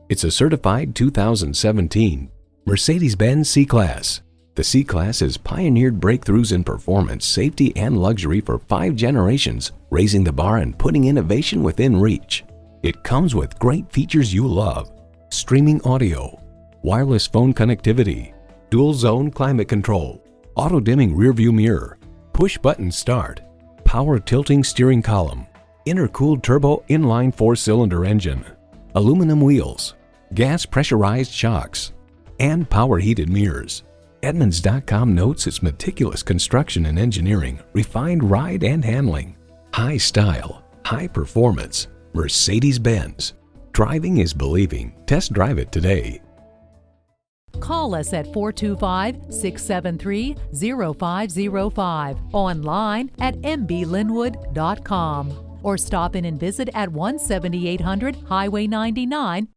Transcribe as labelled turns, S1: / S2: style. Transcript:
S1: It's a certified 2017 Mercedes-Benz C-Class. The C-Class has pioneered breakthroughs in performance, safety, and luxury for 5 generations, raising the bar and putting innovation within reach. It comes with great features you love: streaming audio, wireless phone connectivity, dual-zone climate control, auto-dimming rearview mirror, push-button start, power tilting steering column, intercooled turbo inline 4-cylinder engine, aluminum wheels, gas pressurized shocks, and power heated mirrors. Edmunds.com notes its meticulous construction and engineering, refined ride and handling, high style, high performance. Mercedes-Benz. Driving is believing. Test drive it today.
S2: Call us at 425-673-0505, online at mblynnwood.com, or stop in and visit at 17800 Highway 99,